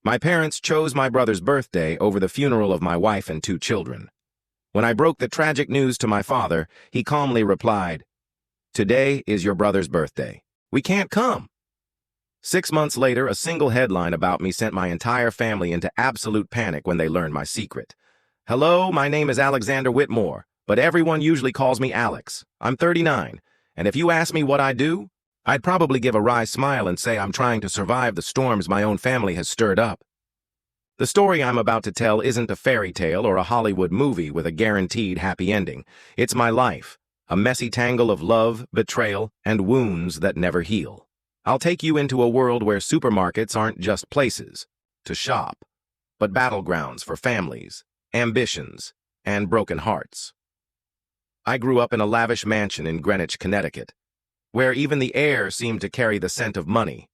My parents chose my brother's birthday over the funeral of my wife and 2 children. When I broke the tragic news to my father, he calmly replied, "Today is your brother's birthday. We can't come." 6 months later, a single headline about me sent my entire family into absolute panic when they learned my secret. "Hello, my name is Alexander Whitmore, but everyone usually calls me Alex. I'm 39, and if you ask me what I do, I'd probably give a wry smile and say I'm trying to survive the storms my own family has stirred up." The story I'm about to tell isn't a fairy tale or a Hollywood movie with a guaranteed happy ending. It's my life, a messy tangle of love, betrayal, and wounds that never heal. I'll take you into a world where supermarkets aren't just places to shop, but battlegrounds for families, ambitions, and broken hearts. I grew up in a lavish mansion in Greenwich, Connecticut, where even the air seemed to carry the scent of money.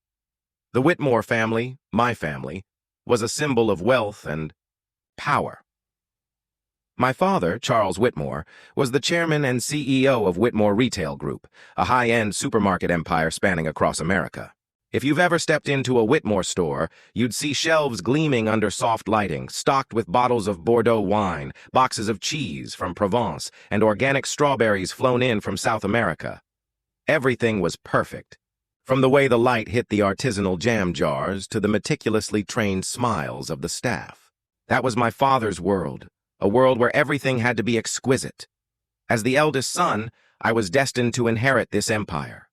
The Whitmore family, my family, was a symbol of wealth and power. My father, Charles Whitmore, was the chairman and CEO of Whitmore Retail Group, a high-end supermarket empire spanning across America. If you've ever stepped into a Whitmore store, you'd see shelves gleaming under soft lighting, stocked with bottles of Bordeaux wine, boxes of cheese from Provence, and organic strawberries flown in from South America. Everything was perfect, from the way the light hit the artisanal jam jars to the meticulously trained smiles of the staff. That was my father's world, a world where everything had to be exquisite. As the eldest son, I was destined to inherit this empire.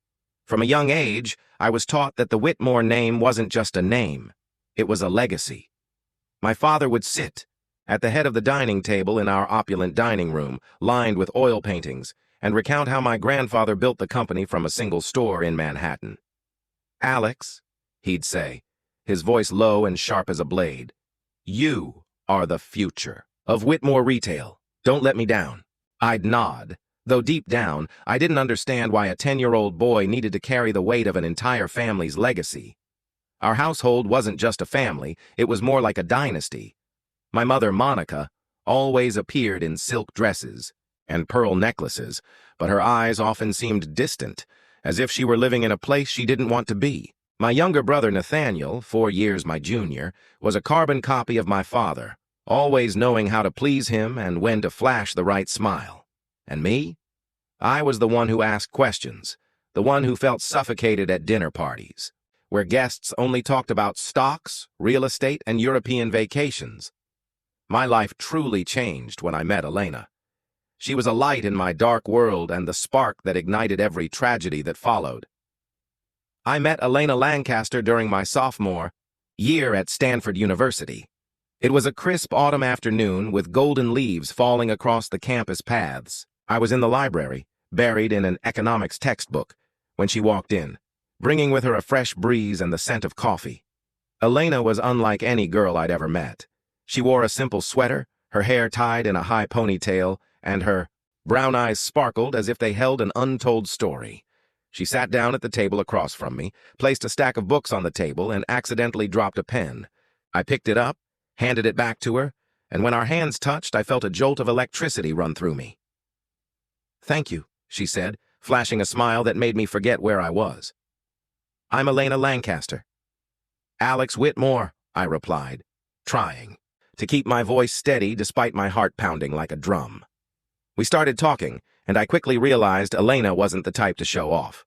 From a young age, I was taught that the Whitmore name wasn't just a name, it was a legacy. My father would sit at the head of the dining table in our opulent dining room, lined with oil paintings, and recount how my grandfather built the company from a single store in Manhattan. "Alex," he'd say, his voice low and sharp as a blade, "you are the future of Whitmore Retail. Don't let me down." I'd nod, though deep down, I didn't understand why a 10-year-old boy needed to carry the weight of an entire family's legacy. Our household wasn't just a family, it was more like a dynasty. My mother, Monica, always appeared in silk dresses and pearl necklaces, but her eyes often seemed distant, as if she were living in a place she didn't want to be. My younger brother, Nathaniel, 4 years my junior, was a carbon copy of my father, always knowing how to please him and when to flash the right smile. And me? I was the one who asked questions, the one who felt suffocated at dinner parties, where guests only talked about stocks, real estate, and European vacations. My life truly changed when I met Elena. She was a light in my dark world and the spark that ignited every tragedy that followed. I met Elena Lancaster during my sophomore year at Stanford University. It was a crisp autumn afternoon with golden leaves falling across the campus paths. I was in the library, buried in an economics textbook, when she walked in, bringing with her a fresh breeze and the scent of coffee. Elena was unlike any girl I'd ever met. She wore a simple sweater, her hair tied in a high ponytail, and her brown eyes sparkled as if they held an untold story. She sat down at the table across from me, placed a stack of books on the table, and accidentally dropped a pen. I picked it up, handed it back to her, and when our hands touched, I felt a jolt of electricity run through me. "Thank you," she said, flashing a smile that made me forget where I was. "I'm Elena Lancaster." "Alex Whitmore," I replied, trying to keep my voice steady despite my heart pounding like a drum. We started talking, and I quickly realized Elena wasn't the type to show off.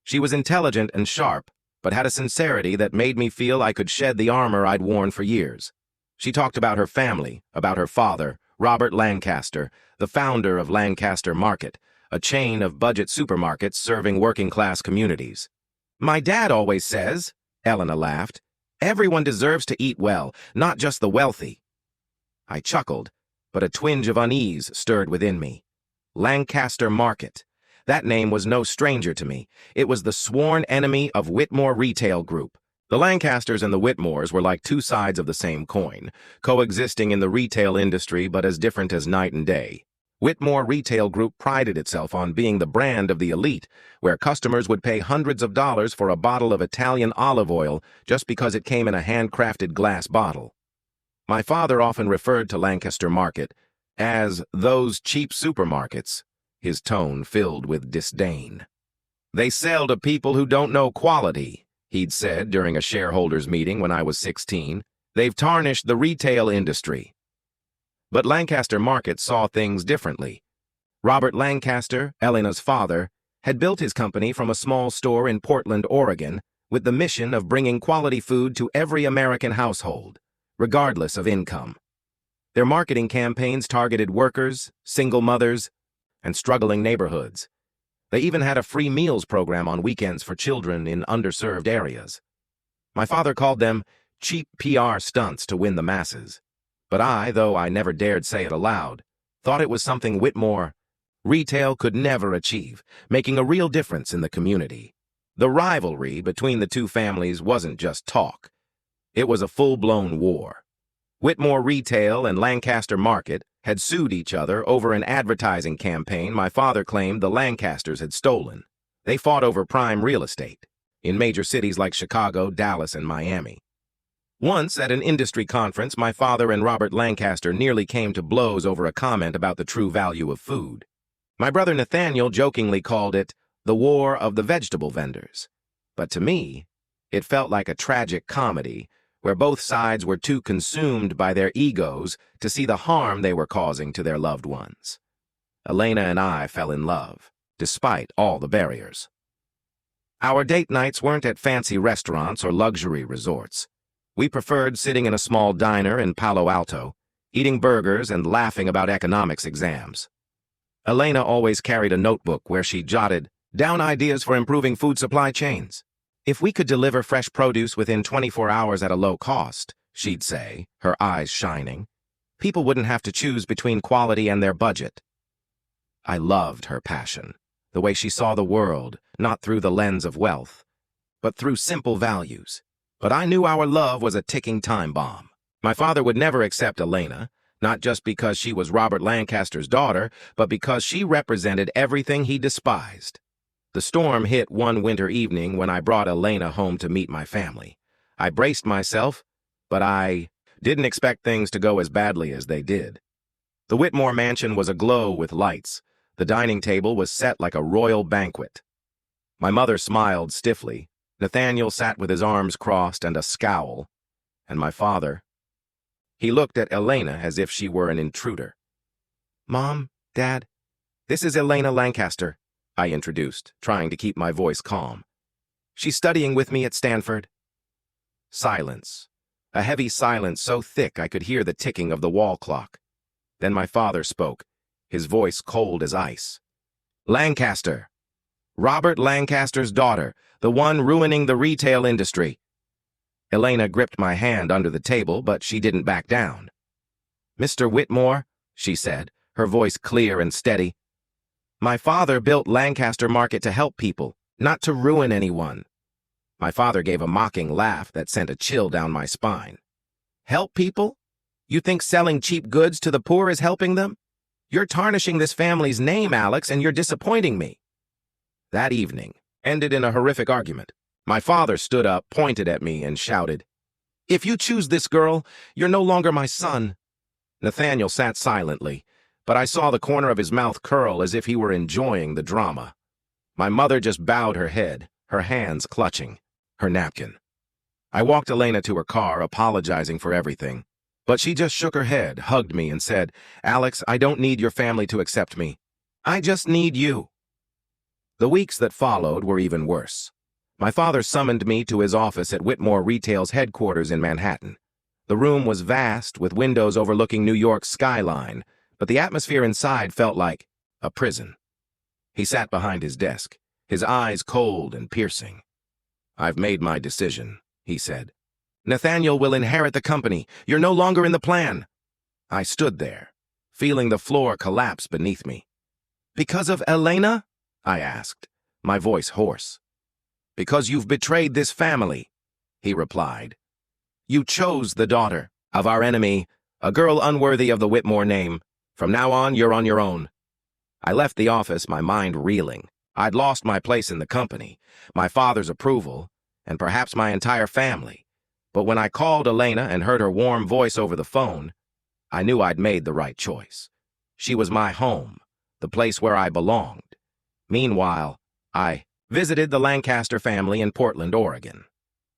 She was intelligent and sharp, but had a sincerity that made me feel I could shed the armor I'd worn for years. She talked about her family, about her father, Robert Lancaster, the founder of Lancaster Market, a chain of budget supermarkets serving working-class communities. "My dad always says," Elena laughed, "everyone deserves to eat well, not just the wealthy." I chuckled, but a twinge of unease stirred within me. Lancaster Market. That name was no stranger to me. It was the sworn enemy of Whitmore Retail Group. The Lancasters and the Whitmores were like two sides of the same coin, coexisting in the retail industry but as different as night and day. Whitmore Retail Group prided itself on being the brand of the elite, where customers would pay hundreds of dollars for a bottle of Italian olive oil just because it came in a handcrafted glass bottle. My father often referred to Lancaster Market as those cheap supermarkets, his tone filled with disdain. "They sell to people who don't know quality," he'd said during a shareholders meeting when I was 16. They've tarnished the retail industry. But Lancaster Market saw things differently. Robert Lancaster, Elena's father, had built his company from a small store in Portland, Oregon, with the mission of bringing quality food to every American household, regardless of income. Their marketing campaigns targeted workers, single mothers, and struggling neighborhoods. They even had a free meals program on weekends for children in underserved areas. My father called them cheap PR stunts to win the masses. But I, though I never dared say it aloud, thought it was something Whitmore retail could never achieve, making a real difference in the community. The rivalry between the two families wasn't just talk. It was a full-blown war. Whitmore Retail and Lancaster Market had sued each other over an advertising campaign my father claimed the Lancasters had stolen. They fought over prime real estate in major cities like Chicago, Dallas, and Miami. Once, at an industry conference, my father and Robert Lancaster nearly came to blows over a comment about the true value of food. My brother Nathaniel jokingly called it the war of the vegetable vendors. But to me, it felt like a tragic comedy where both sides were too consumed by their egos to see the harm they were causing to their loved ones. Elena and I fell in love, despite all the barriers. Our date nights weren't at fancy restaurants or luxury resorts. We preferred sitting in a small diner in Palo Alto, eating burgers and laughing about economics exams. Elena always carried a notebook where she jotted down ideas for improving food supply chains. If we could deliver fresh produce within 24 hours at a low cost, she'd say, her eyes shining, people wouldn't have to choose between quality and their budget. I loved her passion, the way she saw the world, not through the lens of wealth, but through simple values. But I knew our love was a ticking time bomb. My father would never accept Elena, not just because she was Robert Lancaster's daughter, but because she represented everything he despised. The storm hit one winter evening when I brought Elena home to meet my family. I braced myself, but I didn't expect things to go as badly as they did. The Whitmore mansion was aglow with lights. The dining table was set like a royal banquet. My mother smiled stiffly. Nathaniel sat with his arms crossed and a scowl. And my father, he looked at Elena as if she were an intruder. "Mom, Dad, this is Elena Lancaster," I introduced, trying to keep my voice calm. "She's studying with me at Stanford." Silence. A heavy silence so thick I could hear the ticking of the wall clock. Then my father spoke, his voice cold as ice. "Lancaster. Robert Lancaster's daughter, the one ruining the retail industry." Elena gripped my hand under the table, but she didn't back down. "Mr. Whitmore," she said, her voice clear and steady, "my father built Lancaster Market to help people, not to ruin anyone." My father gave a mocking laugh that sent a chill down my spine. "Help people? You think selling cheap goods to the poor is helping them? You're tarnishing this family's name, Alex, and you're disappointing me." That evening ended in a horrific argument. My father stood up, pointed at me, and shouted, "If you choose this girl, you're no longer my son." Nathaniel sat silently, but I saw the corner of his mouth curl as if he were enjoying the drama. My mother just bowed her head, her hands clutching her napkin. I walked Elena to her car, apologizing for everything, but she just shook her head, hugged me, and said, "Alex, I don't need your family to accept me. I just need you." The weeks that followed were even worse. My father summoned me to his office at Whitmore Retail's headquarters in Manhattan. The room was vast, with windows overlooking New York's skyline, but the atmosphere inside felt like a prison. He sat behind his desk, his eyes cold and piercing. "I've made my decision," he said. "Nathaniel will inherit the company. You're no longer in the plan." I stood there, feeling the floor collapse beneath me. "Because of Elena?" I asked, my voice hoarse. "Because you've betrayed this family," he replied. "You chose the daughter of our enemy, a girl unworthy of the Whitmore name. From now on, you're on your own." I left the office, my mind reeling. I'd lost my place in the company, my father's approval, and perhaps my entire family. But when I called Elena and heard her warm voice over the phone, I knew I'd made the right choice. She was my home, the place where I belonged. Meanwhile, I visited the Lancaster family in Portland, Oregon.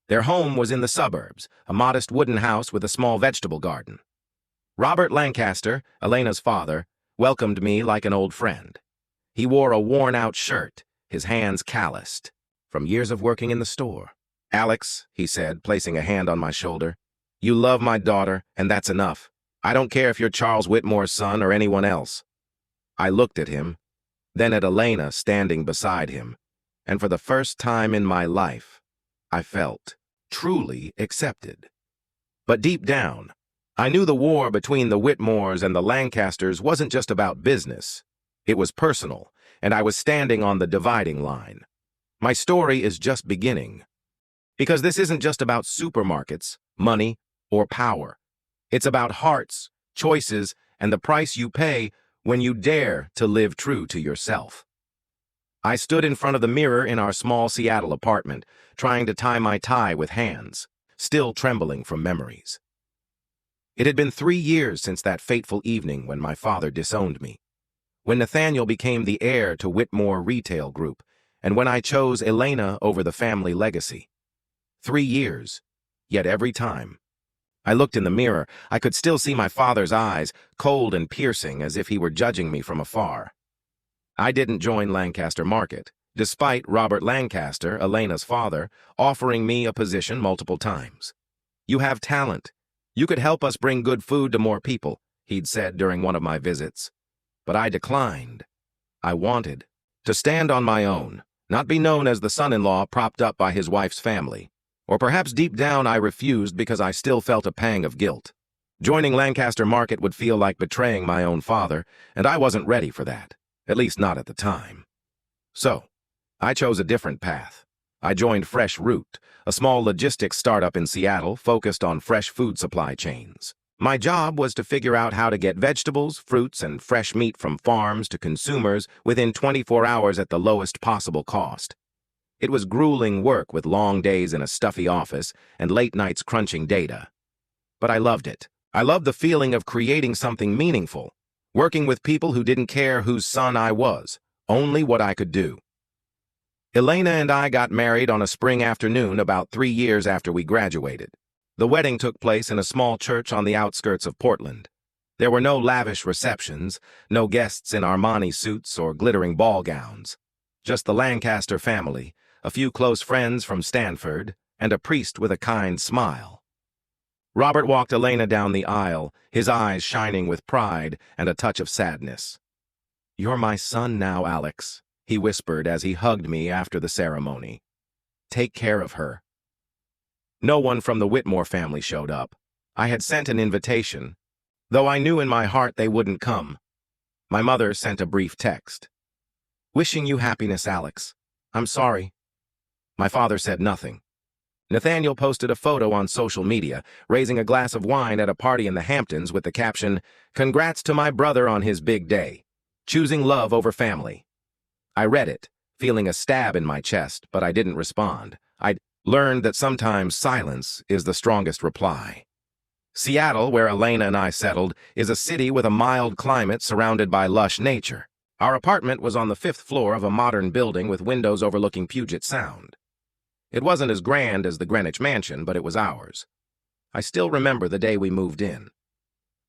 Their home was in the suburbs, a modest wooden house with a small vegetable garden. Robert Lancaster, Elena's father, welcomed me like an old friend. He wore a worn-out shirt, his hands calloused, from years of working in the store. "Alex," he said, placing a hand on my shoulder, "you love my daughter, and that's enough. I don't care if you're Charles Whitmore's son or anyone else." I looked at him, then at Elena standing beside him, and for the first time in my life, I felt truly accepted. But deep down, I knew the war between the Whitmores and the Lancasters wasn't just about business. It was personal, and I was standing on the dividing line. My story is just beginning. Because this isn't just about supermarkets, money, or power. It's about hearts, choices, and the price you pay when you dare to live true to yourself. I stood in front of the mirror in our small Seattle apartment, trying to tie my tie with hands, still trembling from memories. It had been 3 years since that fateful evening when my father disowned me, when Nathaniel became the heir to Whitmore Retail Group, and when I chose Elena over the family legacy. 3 years, yet every time I looked in the mirror, I could still see my father's eyes, cold and piercing, as if he were judging me from afar. I didn't join Lancaster Market, despite Robert Lancaster, Elena's father, offering me a position multiple times. "You have talent. You could help us bring good food to more people," he'd said during one of my visits. But I declined. I wanted to stand on my own, not be known as the son-in-law propped up by his wife's family. Or perhaps deep down I refused because I still felt a pang of guilt. Joining Lancaster Market would feel like betraying my own father, and I wasn't ready for that, at least not at the time. So, I chose a different path. I joined Fresh Route, a small logistics startup in Seattle focused on fresh food supply chains. My job was to figure out how to get vegetables, fruits, and fresh meat from farms to consumers within 24 hours at the lowest possible cost. It was grueling work with long days in a stuffy office and late nights crunching data. But I loved it. I loved the feeling of creating something meaningful, working with people who didn't care whose son I was, only what I could do. Elena and I got married on a spring afternoon about 3 years after we graduated. The wedding took place in a small church on the outskirts of Portland. There were no lavish receptions, no guests in Armani suits or glittering ball gowns. Just the Lancaster family, a few close friends from Stanford, and a priest with a kind smile. Robert walked Elena down the aisle, his eyes shining with pride and a touch of sadness. "You're my son now, Alex," he whispered as he hugged me after the ceremony. "Take care of her." No one from the Whitmore family showed up. I had sent an invitation, though I knew in my heart they wouldn't come. My mother sent a brief text. "Wishing you happiness, Alex. I'm sorry." My father said nothing. Nathaniel posted a photo on social media, raising a glass of wine at a party in the Hamptons with the caption, "Congrats to my brother on his big day. Choosing love over family." I read it, feeling a stab in my chest, but I didn't respond. I'd learned that sometimes silence is the strongest reply. Seattle, where Elena and I settled, is a city with a mild climate surrounded by lush nature. Our apartment was on the 5th floor of a modern building with windows overlooking Puget Sound. It wasn't as grand as the Greenwich Mansion, but it was ours. I still remember the day we moved in.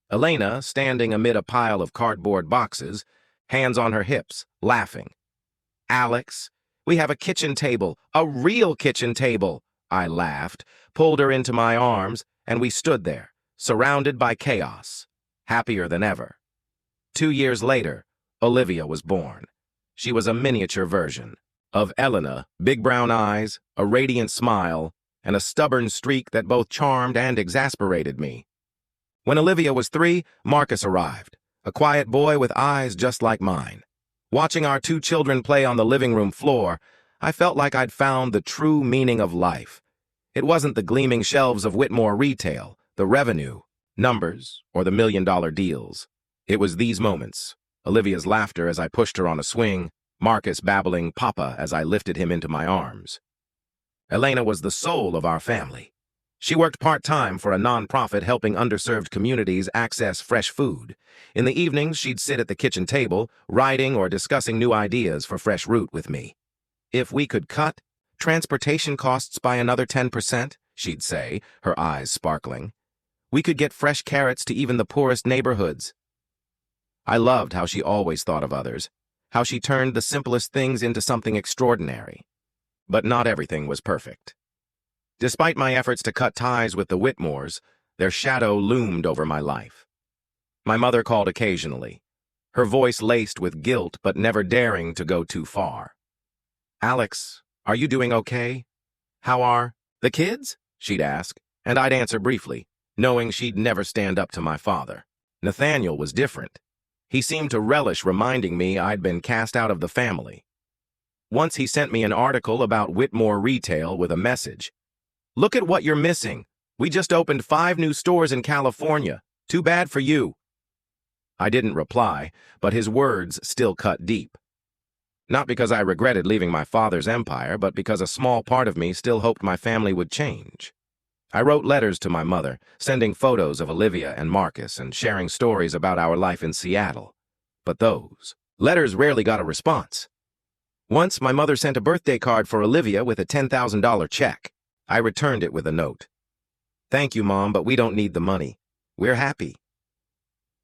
Elena, standing amid a pile of cardboard boxes, hands on her hips, laughing. "Alex, we have a kitchen table, a real kitchen table," I laughed, pulled her into my arms, and we stood there, surrounded by chaos, happier than ever. 2 years later, Olivia was born. She was a miniature version of Elena, big brown eyes, a radiant smile, and a stubborn streak that both charmed and exasperated me. When Olivia was 3, Marcus arrived, a quiet boy with eyes just like mine. Watching our 2 children play on the living room floor, I felt like I'd found the true meaning of life. It wasn't the gleaming shelves of Whitmore Retail, the revenue, numbers, or the million-dollar deals. It was these moments. Olivia's laughter as I pushed her on a swing, Marcus babbling "Papa" as I lifted him into my arms. Elena was the soul of our family. She worked part-time for a nonprofit helping underserved communities access fresh food. In the evenings, she'd sit at the kitchen table, writing or discussing new ideas for Fresh Route with me. If we could cut, transportation costs by another 10%, she'd say, her eyes sparkling. We could get fresh carrots to even the poorest neighborhoods. I loved how she always thought of others, how she turned the simplest things into something extraordinary. But not everything was perfect. Despite my efforts to cut ties with the Whitmores, their shadow loomed over my life. My mother called occasionally, her voice laced with guilt but never daring to go too far. "Alex, are you doing okay? How are the kids?" she'd ask, and I'd answer briefly, knowing she'd never stand up to my father. Nathaniel was different. He seemed to relish reminding me I'd been cast out of the family. Once he sent me an article about Whitmore retail with a message. "Look at what you're missing. We just opened 5 new stores in California. Too bad for you." I didn't reply, but his words still cut deep. Not because I regretted leaving my father's empire, but because a small part of me still hoped my family would change. I wrote letters to my mother, sending photos of Olivia and Marcus and sharing stories about our life in Seattle. But those letters rarely got a response. Once, my mother sent a birthday card for Olivia with a $10,000 check. I returned it with a note. "Thank you, Mom, but we don't need the money. We're happy."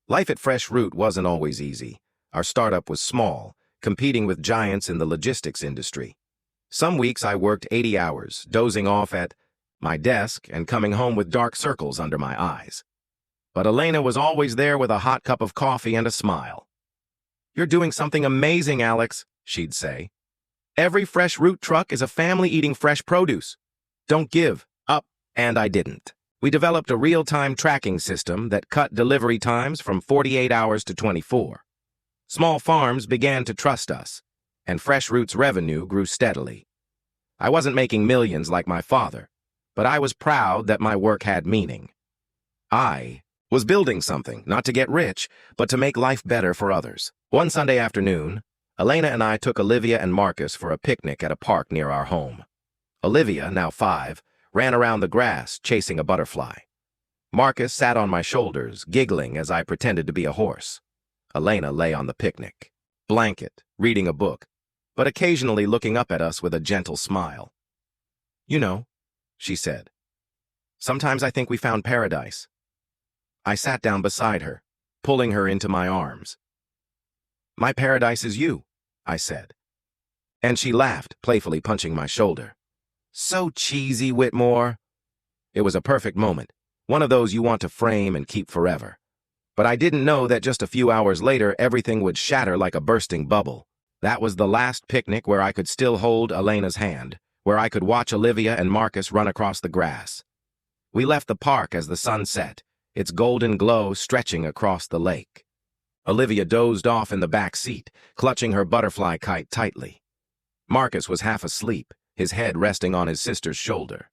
Life at Fresh Root wasn't always easy. Our startup was small, competing with giants in the logistics industry. Some weeks I worked 80 hours, dozing off at my desk and coming home with dark circles under my eyes. But Elena was always there with a hot cup of coffee and a smile. "You're doing something amazing, Alex," she'd say. "Every Fresh Root truck is a family eating fresh produce. Don't give up." And I didn't. We developed a real-time tracking system that cut delivery times from 48 hours to 24. Small farms began to trust us, and Fresh Root's revenue grew steadily. I wasn't making millions like my father, but I was proud that my work had meaning. I was building something, not to get rich, but to make life better for others. One Sunday afternoon, Elena and I took Olivia and Marcus for a picnic at a park near our home. Olivia, now 5, ran around the grass chasing a butterfly. Marcus sat on my shoulders, giggling as I pretended to be a horse. Elena lay on the picnic blanket, reading a book, but occasionally looking up at us with a gentle smile. "You know," she said, "sometimes I think we found paradise." I sat down beside her, pulling her into my arms. "My paradise is you," I said. And she laughed, playfully punching my shoulder. "So cheesy, Whitmore." It was a perfect moment, one of those you want to frame and keep forever. But I didn't know that just a few hours later, everything would shatter like a bursting bubble. That was the last picnic where I could still hold Elena's hand, where I could watch Olivia and Marcus run across the grass. We left the park as the sun set, its golden glow stretching across the lake. Olivia dozed off in the back seat, clutching her butterfly kite tightly. Marcus was half asleep, his head resting on his sister's shoulder.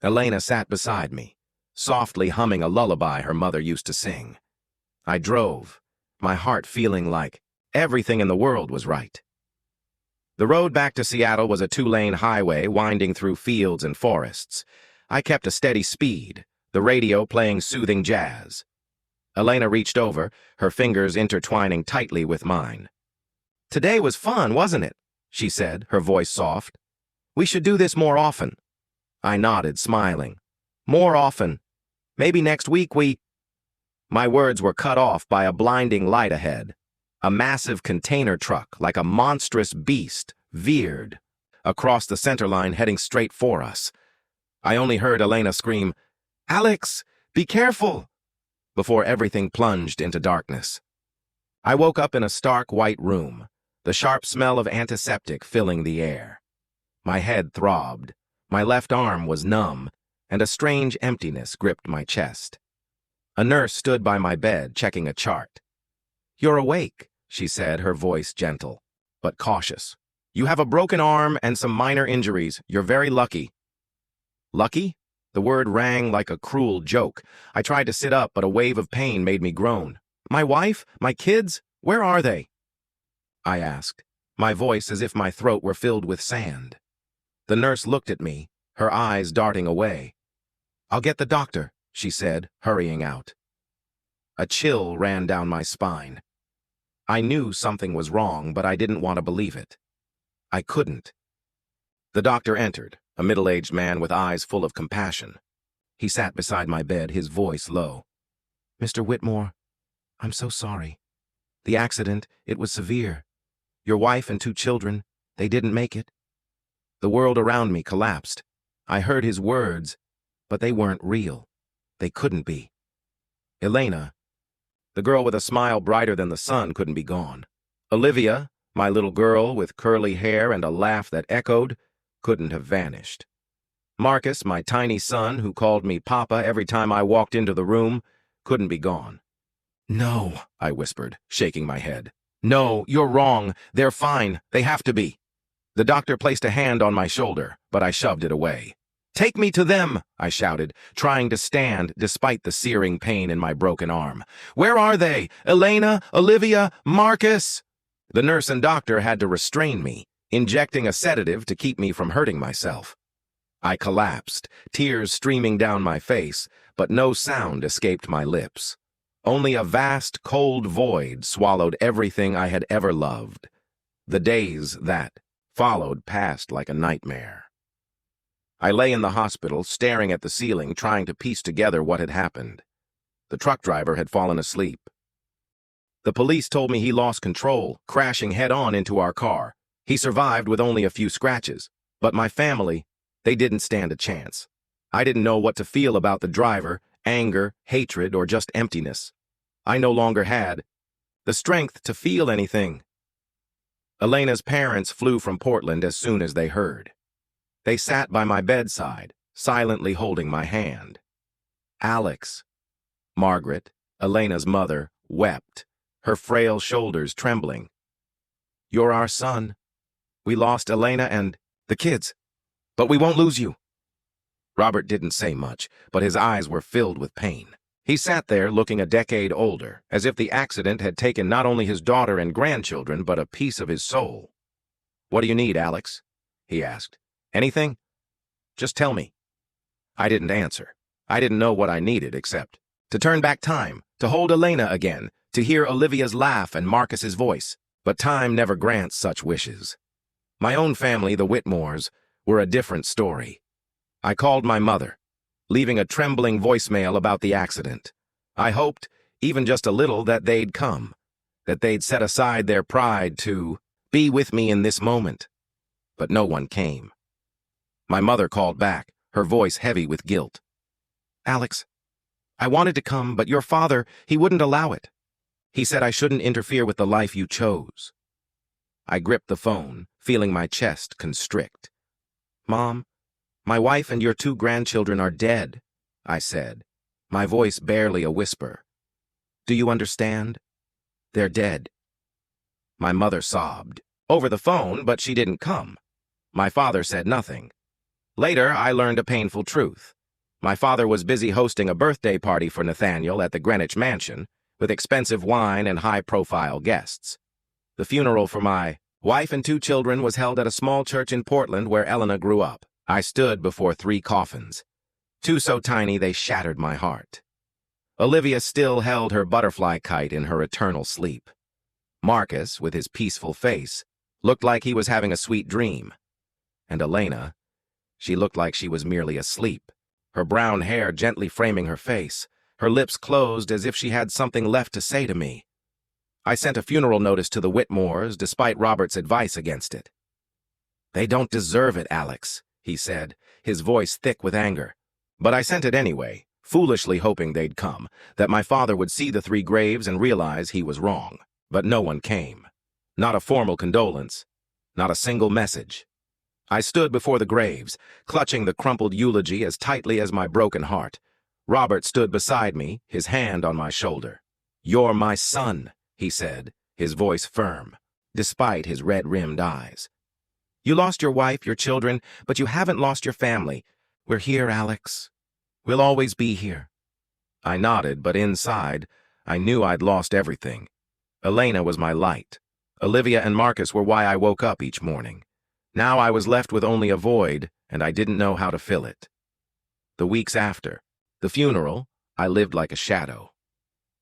Elena sat beside me, softly humming a lullaby her mother used to sing. I drove, my heart feeling like everything in the world was right. The road back to Seattle was a 2-lane highway winding through fields and forests. I kept a steady speed, the radio playing soothing jazz. Elena reached over, her fingers intertwining tightly with mine. "Today was fun, wasn't it?" she said, her voice soft. "We should do this more often." I nodded, smiling. "More often. Maybe next week we—" My words were cut off by a blinding light ahead. A massive container truck, like a monstrous beast, veered across the center line, heading straight for us. I only heard Elena scream, "Alex, be careful!" before everything plunged into darkness. I woke up in a stark white room, the sharp smell of antiseptic filling the air. My head throbbed, my left arm was numb, and a strange emptiness gripped my chest. A nurse stood by my bed, checking a chart. "You're awake," she said, her voice gentle, but cautious. "You have a broken arm and some minor injuries. You're very lucky." Lucky? The word rang like a cruel joke. I tried to sit up, but a wave of pain made me groan. "My wife? My kids? Where are they?" I asked, my voice as if my throat were filled with sand. The nurse looked at me, her eyes darting away. "I'll get the doctor," she said, hurrying out. A chill ran down my spine. I knew something was wrong, but I didn't want to believe it. I couldn't. The doctor entered, a middle-aged man with eyes full of compassion. He sat beside my bed, his voice low. "Mr. Whitmore, I'm so sorry. The accident, it was severe. Your wife and 2 children, they didn't make it." The world around me collapsed. I heard his words, but they weren't real. They couldn't be. Elena, the girl with a smile brighter than the sun, couldn't be gone. Olivia, my little girl with curly hair and a laugh that echoed, couldn't have vanished. Marcus, my tiny son who called me Papa every time I walked into the room, couldn't be gone. "No," I whispered, shaking my head. "No, you're wrong. They're fine. They have to be." The doctor placed a hand on my shoulder, but I shoved it away. "Take me to them," I shouted, trying to stand despite the searing pain in my broken arm. "Where are they? Elena, Olivia, Marcus?" The nurse and doctor had to restrain me, injecting a sedative to keep me from hurting myself. I collapsed, tears streaming down my face, but no sound escaped my lips. Only a vast, cold void swallowed everything I had ever loved. The days that followed passed like a nightmare. I lay in the hospital, staring at the ceiling, trying to piece together what had happened. The truck driver had fallen asleep. The police told me he lost control, crashing head-on into our car. He survived with only a few scratches. But my family, they didn't stand a chance. I didn't know what to feel about the driver, anger, hatred, or just emptiness. I no longer had the strength to feel anything. Elena's parents flew from Portland as soon as they heard. They sat by my bedside, silently holding my hand. Alex, Margaret, Elena's mother, wept, her frail shoulders trembling. "You're our son. We lost Elena and the kids, but we won't lose you." Robert didn't say much, but his eyes were filled with pain. He sat there looking a decade older, as if the accident had taken not only his daughter and grandchildren, but a piece of his soul. "What do you need, Alex?" he asked. "Anything? Just tell me." I didn't answer. I didn't know what I needed except to turn back time, to hold Elena again, to hear Olivia's laugh and Marcus's voice. But time never grants such wishes. My own family, the Whitmores, were a different story. I called my mother, leaving a trembling voicemail about the accident. I hoped, even just a little, that they'd come, that they'd set aside their pride to be with me in this moment. But no one came. My mother called back, her voice heavy with guilt. "Alex, I wanted to come, but your father, he wouldn't allow it. He said I shouldn't interfere with the life you chose." I gripped the phone, feeling my chest constrict. "Mom, my wife and your 2 grandchildren are dead," I said, my voice barely a whisper. "Do you understand? They're dead." My mother sobbed. Over the phone, but she didn't come. My father said nothing. Later, I learned a painful truth. My father was busy hosting a birthday party for Nathaniel at the Greenwich Mansion, with expensive wine and high-profile guests. The funeral for my wife and 2 children was held at a small church in Portland where Elena grew up. I stood before 3 coffins, 2 so tiny they shattered my heart. Olivia still held her butterfly kite in her eternal sleep. Marcus, with his peaceful face, looked like he was having a sweet dream. And Elena, she looked like she was merely asleep, her brown hair gently framing her face, her lips closed as if she had something left to say to me. I sent a funeral notice to the Whitmores, despite Robert's advice against it. "They don't deserve it, Alex," he said, his voice thick with anger. But I sent it anyway, foolishly hoping they'd come, that my father would see the 3 graves and realize he was wrong. But no one came. Not a formal condolence. Not a single message. I stood before the graves, clutching the crumpled eulogy as tightly as my broken heart. Robert stood beside me, his hand on my shoulder. "You're my son," he said, his voice firm, despite his red-rimmed eyes. "You lost your wife, your children, but you haven't lost your family. We're here, Alex. We'll always be here." I nodded, but inside, I knew I'd lost everything. Elena was my light. Olivia and Marcus were why I woke up each morning. Now I was left with only a void, and I didn't know how to fill it. The weeks after the funeral, I lived like a shadow.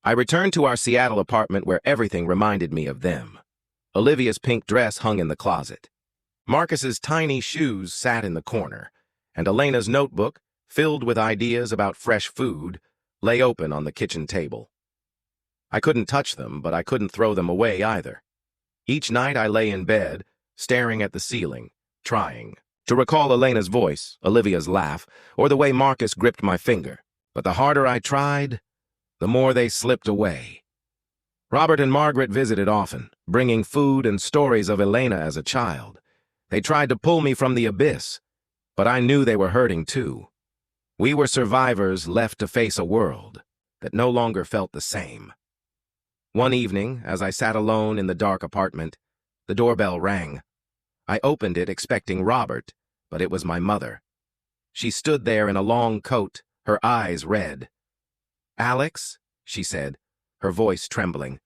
I returned to our Seattle apartment where everything reminded me of them. Olivia's pink dress hung in the closet. Marcus's tiny shoes sat in the corner, and Elena's notebook, filled with ideas about fresh food, lay open on the kitchen table. I couldn't touch them, but I couldn't throw them away either. Each night I lay in bed, staring at the ceiling, trying to recall Elena's voice, Olivia's laugh, or the way Marcus gripped my finger. But the harder I tried, the more they slipped away. Robert and Margaret visited often, bringing food and stories of Elena as a child. They tried to pull me from the abyss, but I knew they were hurting too. We were survivors left to face a world that no longer felt the same. One evening, as I sat alone in the dark apartment, the doorbell rang. I opened it expecting Robert, but it was my mother. She stood there in a long coat, her eyes red. "Alex," she said, her voice trembling.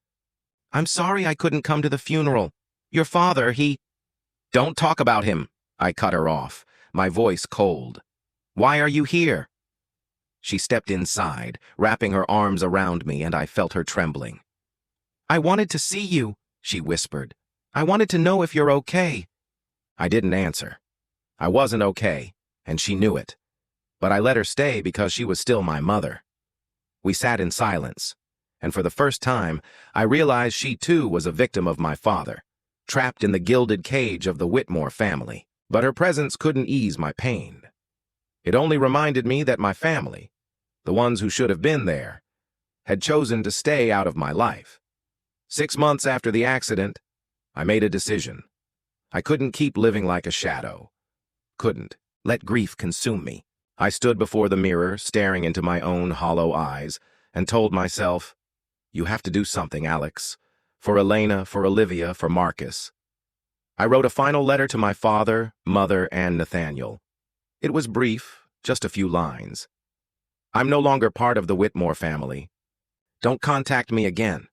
"I'm sorry I couldn't come to the funeral. Your father, he—" "Don't talk about him," I cut her off, my voice cold. "Why are you here?" She stepped inside, wrapping her arms around me, and I felt her trembling. "I wanted to see you," she whispered. "I wanted to know if you're okay." I didn't answer. I wasn't okay, and she knew it. But I let her stay because she was still my mother. We sat in silence, and for the first time, I realized she too was a victim of my father, trapped in the gilded cage of the Whitmore family. But her presence couldn't ease my pain. It only reminded me that my family, the ones who should have been there, had chosen to stay out of my life. 6 months after the accident, I made a decision. I couldn't keep living like a shadow. Couldn't let grief consume me. I stood before the mirror, staring into my own hollow eyes, and told myself, "You have to do something, Alex. For Elena, for Olivia, for Marcus." I wrote a final letter to my father, mother, and Nathaniel. It was brief, just a few lines. "I'm no longer part of the Whitmore family. Don't contact me again."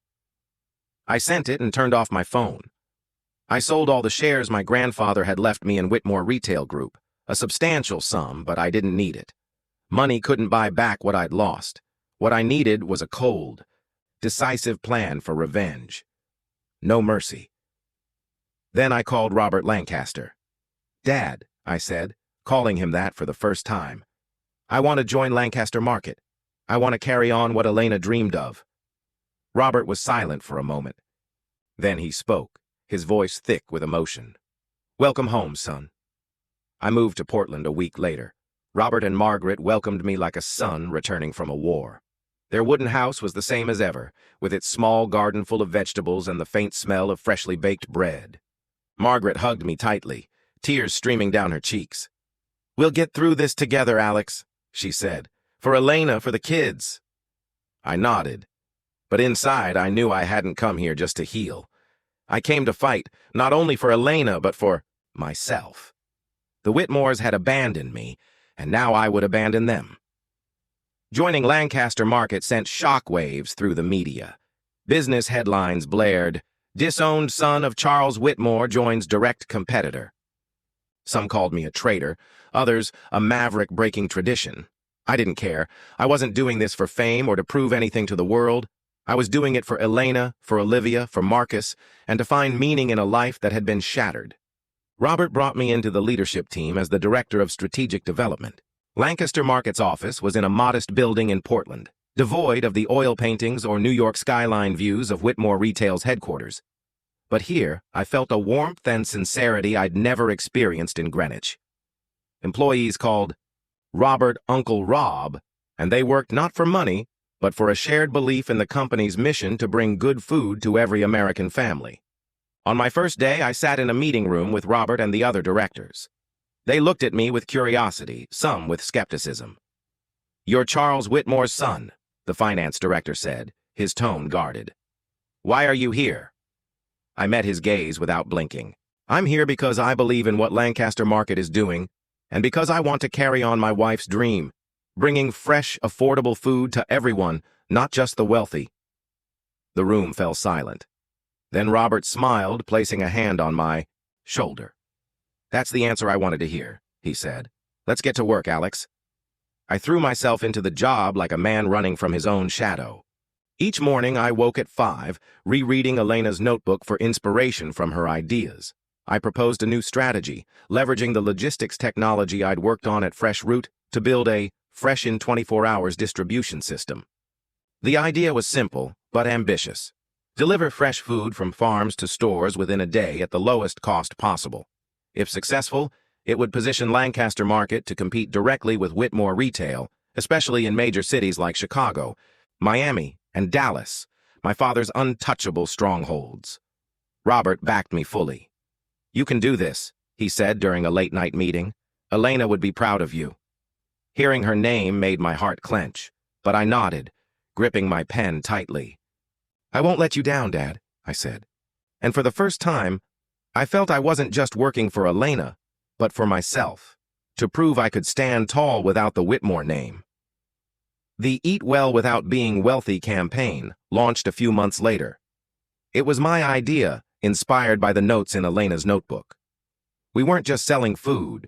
I sent it and turned off my phone. I sold all the shares my grandfather had left me in Whitmore Retail Group, a substantial sum, but I didn't need it. Money couldn't buy back what I'd lost. What I needed was a cold, decisive plan for revenge. No mercy. Then I called Robert Lancaster. "Dad," I said, calling him that for the first time. "I want to join Lancaster Market. I want to carry on what Elena dreamed of." Robert was silent for a moment. Then he spoke, his voice thick with emotion. "Welcome home, son." I moved to Portland a week later. Robert and Margaret welcomed me like a son returning from a war. Their wooden house was the same as ever, with its small garden full of vegetables and the faint smell of freshly baked bread. Margaret hugged me tightly, tears streaming down her cheeks. "We'll get through this together, Alex," she said. "For Elena, for the kids." I nodded, but inside I knew I hadn't come here just to heal. I came to fight, not only for Elena, but for myself. The Whitmores had abandoned me, and now I would abandon them. Joining Lancaster Market sent shockwaves through the media. Business headlines blared, "Disowned son of Charles Whitmore joins direct competitor." Some called me a traitor, others a maverick breaking tradition. I didn't care. I wasn't doing this for fame or to prove anything to the world. I was doing it for Elena, for Olivia, for Marcus, and to find meaning in a life that had been shattered. Robert brought me into the leadership team as the Director of Strategic Development. Lancaster Market's office was in a modest building in Portland, devoid of the oil paintings or New York skyline views of Whitmore Retail's headquarters. But here, I felt a warmth and sincerity I'd never experienced in Greenwich. Employees called Robert Uncle Rob, and they worked not for money, but for a shared belief in the company's mission to bring good food to every American family. On my first day, I sat in a meeting room with Robert and the other directors. They looked at me with curiosity, some with skepticism. "You're Charles Whitmore's son," the finance director said, his tone guarded. "Why are you here?" I met his gaze without blinking. "I'm here because I believe in what Lancaster Market is doing, and because I want to carry on my wife's dream, bringing fresh, affordable food to everyone, not just the wealthy." The room fell silent. Then Robert smiled, placing a hand on my shoulder. "That's the answer I wanted to hear," he said. "Let's get to work, Alex." I threw myself into the job like a man running from his own shadow. Each morning I woke at 5, rereading Elena's notebook for inspiration from her ideas. I proposed a new strategy, leveraging the logistics technology I'd worked on at Fresh Route to build a fresh in 24 hours distribution system. The idea was simple, but ambitious. Deliver fresh food from farms to stores within a day at the lowest cost possible. If successful, it would position Lancaster Market to compete directly with Whitmore Retail, especially in major cities like Chicago, Miami, and Dallas, my father's untouchable strongholds. Robert backed me fully. "You can do this," he said during a late-night meeting. "Elena would be proud of you." Hearing her name made my heart clench, but I nodded, gripping my pen tightly. "I won't let you down, Dad," I said. And for the first time, I felt I wasn't just working for Elena, but for myself, to prove I could stand tall without the Whitmore name. The Eat Well Without Being Wealthy campaign launched a few months later. It was my idea, inspired by the notes in Elena's notebook. We weren't just selling food.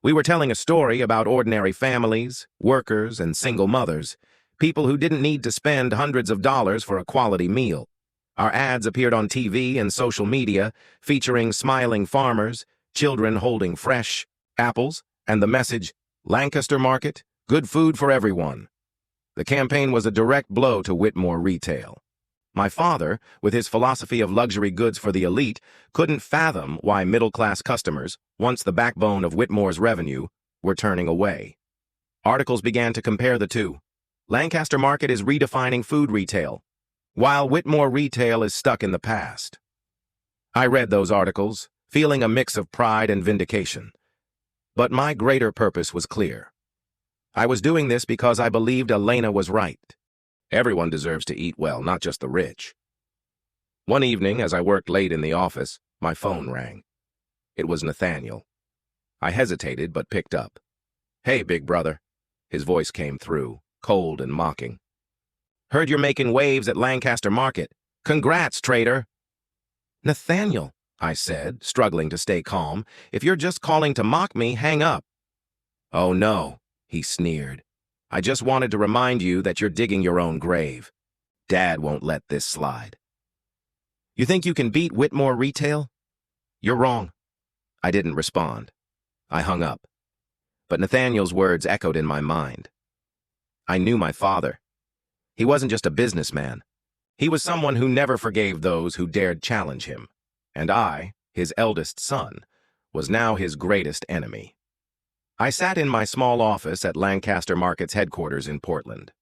We were telling a story about ordinary families, workers, and single mothers, people who didn't need to spend hundreds of dollars for a quality meal. Our ads appeared on TV and social media, featuring smiling farmers, children holding fresh apples, and the message, "Lancaster Market, good food for everyone." The campaign was a direct blow to Whitmore Retail. My father, with his philosophy of luxury goods for the elite, couldn't fathom why middle-class customers, once the backbone of Whitmore's revenue, were turning away. Articles began to compare the two. Lancaster Market is redefining food retail, while Whitmore Retail is stuck in the past. I read those articles, feeling a mix of pride and vindication. But my greater purpose was clear. I was doing this because I believed Elena was right. Everyone deserves to eat well, not just the rich. One evening, as I worked late in the office, my phone rang. It was Nathaniel. I hesitated, but picked up. "Hey, big brother." His voice came through, cold and mocking. "Heard you're making waves at Lancaster Market. Congrats, trader." "Nathaniel," I said, struggling to stay calm, "if you're just calling to mock me, hang up." "Oh no," he sneered. "I just wanted to remind you that you're digging your own grave. Dad won't let this slide." "You think you can beat Whitmore Retail?" "You're wrong." I didn't respond. I hung up. But Nathaniel's words echoed in my mind. I knew my father. He wasn't just a businessman. He was someone who never forgave those who dared challenge him. And I, his eldest son, was now his greatest enemy. I sat in my small office at Lancaster Market's headquarters in Portland.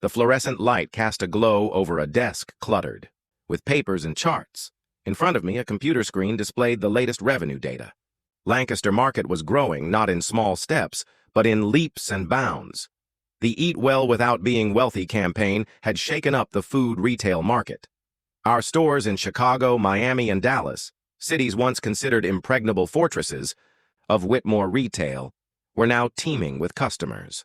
The fluorescent light cast a glow over a desk cluttered, with papers and charts. In front of me, a computer screen displayed the latest revenue data. Lancaster Market was growing not in small steps, but in leaps and bounds. The Eat Well Without Being Wealthy campaign had shaken up the food retail market. Our stores in Chicago, Miami, and Dallas, cities once considered impregnable fortresses of Whitmore Retail, were now teeming with customers.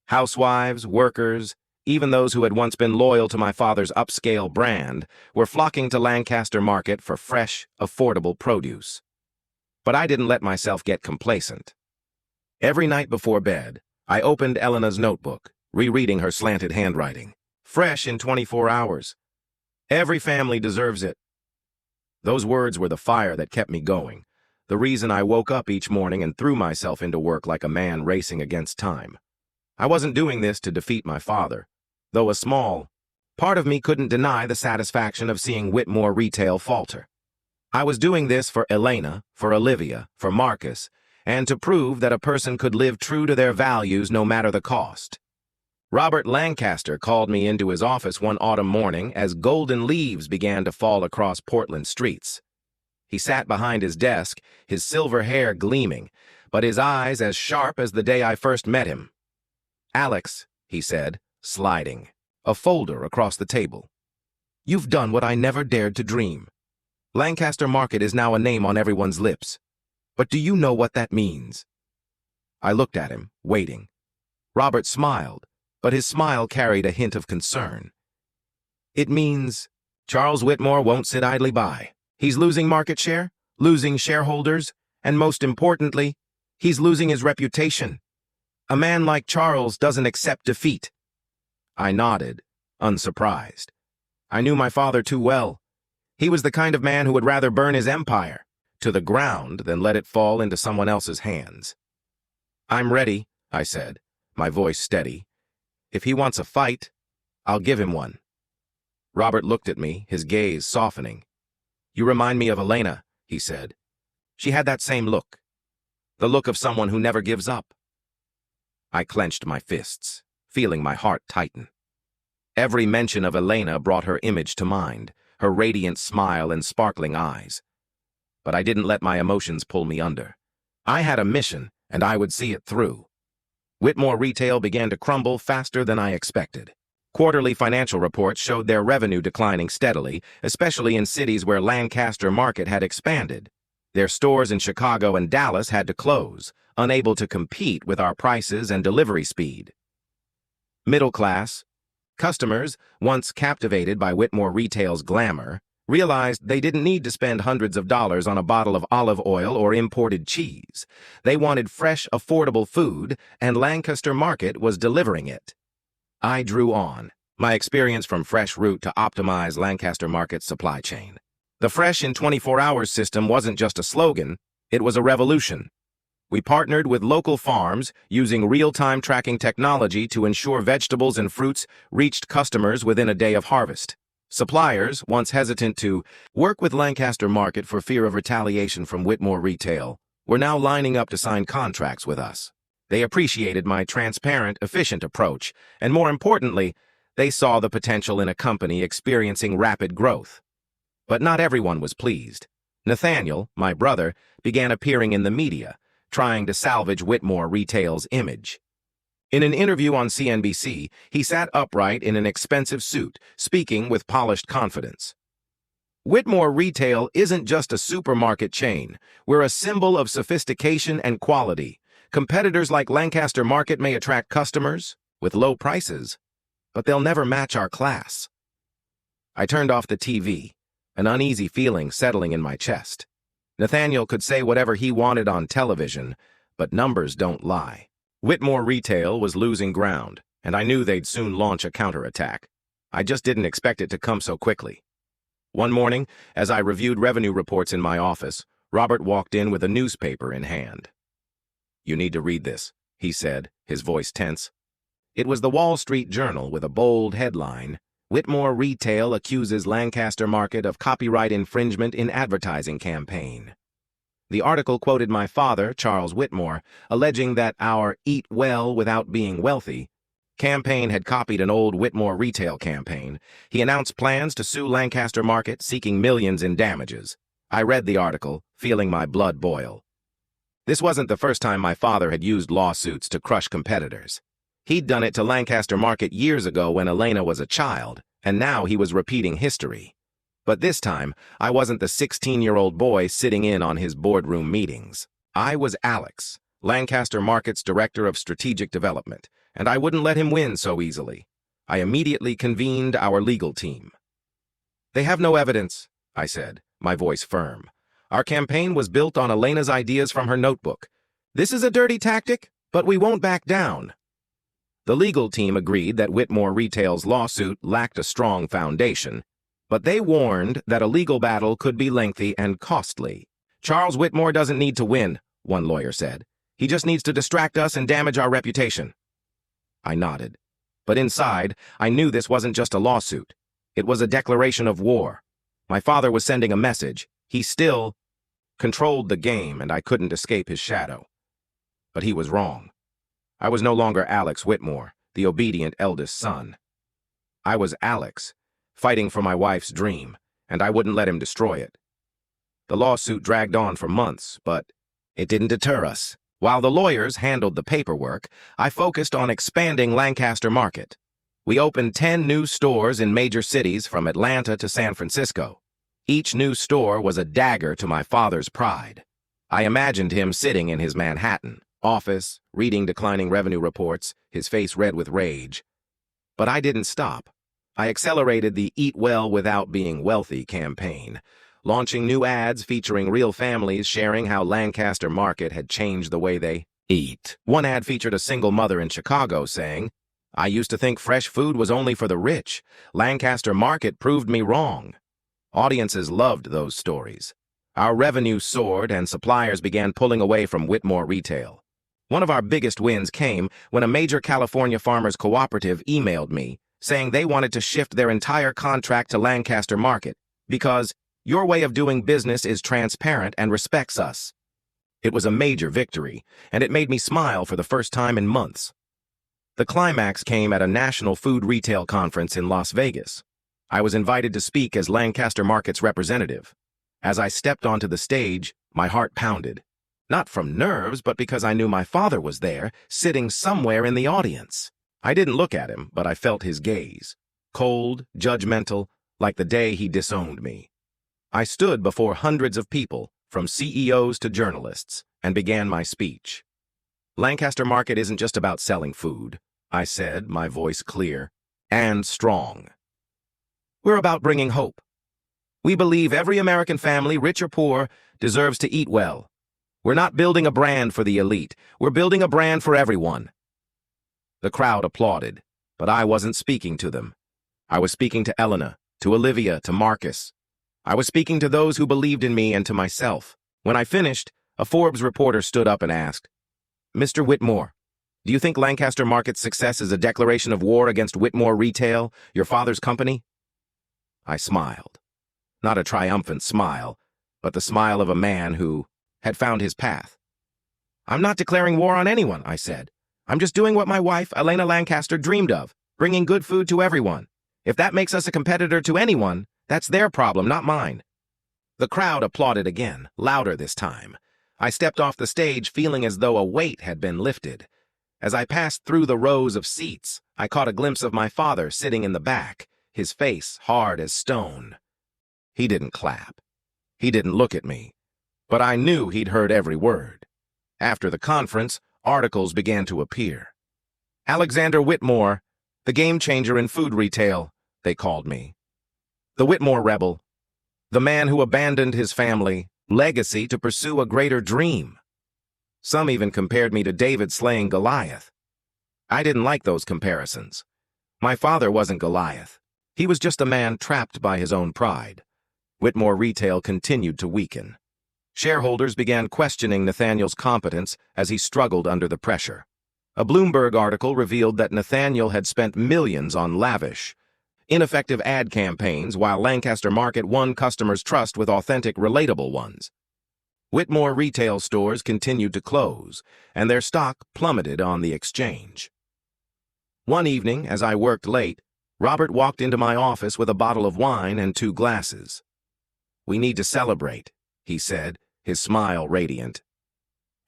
Housewives, workers, even those who had once been loyal to my father's upscale brand, were flocking to Lancaster Market for fresh, affordable produce. But I didn't let myself get complacent. Every night before bed, I opened Elena's notebook, rereading her slanted handwriting. Fresh in 24 hours. Every family deserves it. Those words were the fire that kept me going, the reason I woke up each morning and threw myself into work like a man racing against time. I wasn't doing this to defeat my father, though a small part of me couldn't deny the satisfaction of seeing Whitmore Retail falter. I was doing this for Elena, for Olivia, for Marcus, and to prove that a person could live true to their values no matter the cost. Robert Lancaster called me into his office one autumn morning as golden leaves began to fall across Portland streets. He sat behind his desk, his silver hair gleaming, but his eyes as sharp as the day I first met him. "Alex," he said, sliding a folder across the table. "You've done what I never dared to dream. Lancaster Market is now a name on everyone's lips. But do you know what that means?" I looked at him, waiting. Robert smiled, but his smile carried a hint of concern. "It means Charles Whitmore won't sit idly by. He's losing market share, losing shareholders, and most importantly, he's losing his reputation. A man like Charles doesn't accept defeat." I nodded, unsurprised. I knew my father too well. He was the kind of man who would rather burn his empire, to the ground than let it fall into someone else's hands. "I'm ready," I said, my voice steady. "If he wants a fight, I'll give him one." Robert looked at me, his gaze softening. "You remind me of Elena," he said. "She had that same look. The look of someone who never gives up." I clenched my fists, feeling my heart tighten. Every mention of Elena brought her image to mind, her radiant smile and sparkling eyes. But I didn't let my emotions pull me under. I had a mission, and I would see it through. Whitmore Retail began to crumble faster than I expected. Quarterly financial reports showed their revenue declining steadily, especially in cities where Lancaster Market had expanded. Their stores in Chicago and Dallas had to close, unable to compete with our prices and delivery speed. Middle class customers, once captivated by Whitmore Retail's glamour, realized they didn't need to spend hundreds of dollars on a bottle of olive oil or imported cheese. They wanted fresh, affordable food, and Lancaster Market was delivering it. I drew on my experience from Fresh Route to optimize Lancaster Market's supply chain. The Fresh in 24 Hours system wasn't just a slogan, it was a revolution. We partnered with local farms using real-time tracking technology to ensure vegetables and fruits reached customers within a day of harvest. Suppliers, once hesitant to work with Lancaster Market for fear of retaliation from Whitmore Retail, were now lining up to sign contracts with us. They appreciated my transparent, efficient approach, and more importantly, they saw the potential in a company experiencing rapid growth. But not everyone was pleased. Nathaniel, my brother, began appearing in the media, trying to salvage Whitmore Retail's image. In an interview on CNBC, he sat upright in an expensive suit, speaking with polished confidence. "Whitmore Retail isn't just a supermarket chain. We're a symbol of sophistication and quality. Competitors like Lancaster Market may attract customers with low prices, but they'll never match our class." I turned off the TV, an uneasy feeling settling in my chest. Nathaniel could say whatever he wanted on television, but numbers don't lie. Whitmore Retail was losing ground, and I knew they'd soon launch a counterattack. I just didn't expect it to come so quickly. One morning, as I reviewed revenue reports in my office, Robert walked in with a newspaper in hand. "You need to read this," he said, his voice tense. It was the Wall Street Journal with a bold headline, "Whitmore Retail accuses Lancaster Market of copyright infringement in advertising campaign." The article quoted my father, Charles Whitmore, alleging that our Eat Well Without Being Wealthy campaign had copied an old Whitmore Retail campaign. He announced plans to sue Lancaster Market, seeking millions in damages. I read the article, feeling my blood boil. This wasn't the first time my father had used lawsuits to crush competitors. He'd done it to Lancaster Market years ago when Elena was a child, and now he was repeating history. But this time, I wasn't the 16-year-old boy sitting in on his boardroom meetings. I was Alex, Lancaster Market's Director of Strategic Development, and I wouldn't let him win so easily. I immediately convened our legal team. "They have no evidence," I said, my voice firm. "Our campaign was built on Elena's ideas from her notebook. This is a dirty tactic, but we won't back down." The legal team agreed that Whitmore Retail's lawsuit lacked a strong foundation, but they warned that a legal battle could be lengthy and costly. "Charles Whitmore doesn't need to win," one lawyer said. "He just needs to distract us and damage our reputation." I nodded. But inside, I knew this wasn't just a lawsuit. It was a declaration of war. My father was sending a message. He still controlled the game, and I couldn't escape his shadow. But he was wrong. I was no longer Alex Whitmore, the obedient eldest son. I was Alex, fighting for my wife's dream, and I wouldn't let him destroy it. The lawsuit dragged on for months, but it didn't deter us. While the lawyers handled the paperwork, I focused on expanding Lancaster Market. We opened 10 new stores in major cities from Atlanta to San Francisco. Each new store was a dagger to my father's pride. I imagined him sitting in his Manhattan office, reading declining revenue reports, his face red with rage. But I didn't stop. I accelerated the Eat Well Without Being Wealthy campaign, launching new ads featuring real families sharing how Lancaster Market had changed the way they eat. One ad featured a single mother in Chicago saying, "I used to think fresh food was only for the rich. Lancaster Market proved me wrong." Audiences loved those stories. Our revenue soared and suppliers began pulling away from Whitmore Retail. One of our biggest wins came when a major California farmers cooperative emailed me saying they wanted to shift their entire contract to Lancaster Market because your way of doing business is transparent and respects us. It was a major victory, and it made me smile for the first time in months. The climax came at a national food retail conference in Las Vegas. I was invited to speak as Lancaster Market's representative. As I stepped onto the stage, my heart pounded. Not from nerves, but because I knew my father was there, sitting somewhere in the audience. I didn't look at him, but I felt his gaze. Cold, judgmental, like the day he disowned me. I stood before hundreds of people, from CEOs to journalists, and began my speech. Lancaster Market isn't just about selling food, I said, my voice clear and strong. We're about bringing hope. We believe every American family, rich or poor, deserves to eat well. We're not building a brand for the elite. We're building a brand for everyone. The crowd applauded, but I wasn't speaking to them. I was speaking to Elena, to Olivia, to Marcus. I was speaking to those who believed in me and to myself. When I finished, a Forbes reporter stood up and asked, "Mr. Whitmore, do you think Lancaster Market's success is a declaration of war against Whitmore Retail, your father's company?" I smiled. Not a triumphant smile, but the smile of a man who had found his path. "I'm not declaring war on anyone," I said. "I'm just doing what my wife, Elena Lancaster, dreamed of, bringing good food to everyone. If that makes us a competitor to anyone, that's their problem, not mine." The crowd applauded again, louder this time. I stepped off the stage feeling as though a weight had been lifted. As I passed through the rows of seats, I caught a glimpse of my father sitting in the back, his face hard as stone. He didn't clap. He didn't look at me. But I knew he'd heard every word. After the conference, articles began to appear. "Alexander Whitmore, the game changer in food retail," they called me. "The Whitmore rebel. The man who abandoned his family, legacy to pursue a greater dream." Some even compared me to David slaying Goliath. I didn't like those comparisons. My father wasn't Goliath. He was just a man trapped by his own pride. Whitmore Retail continued to weaken. Shareholders began questioning Nathaniel's competence as he struggled under the pressure. A Bloomberg article revealed that Nathaniel had spent millions on lavish, ineffective ad campaigns while Lancaster Market won customers' trust with authentic, relatable ones. Whitmore retail stores continued to close, and their stock plummeted on the exchange. One evening, as I worked late, Robert walked into my office with a bottle of wine and 2 glasses. "We need to celebrate," he said, his smile radiant.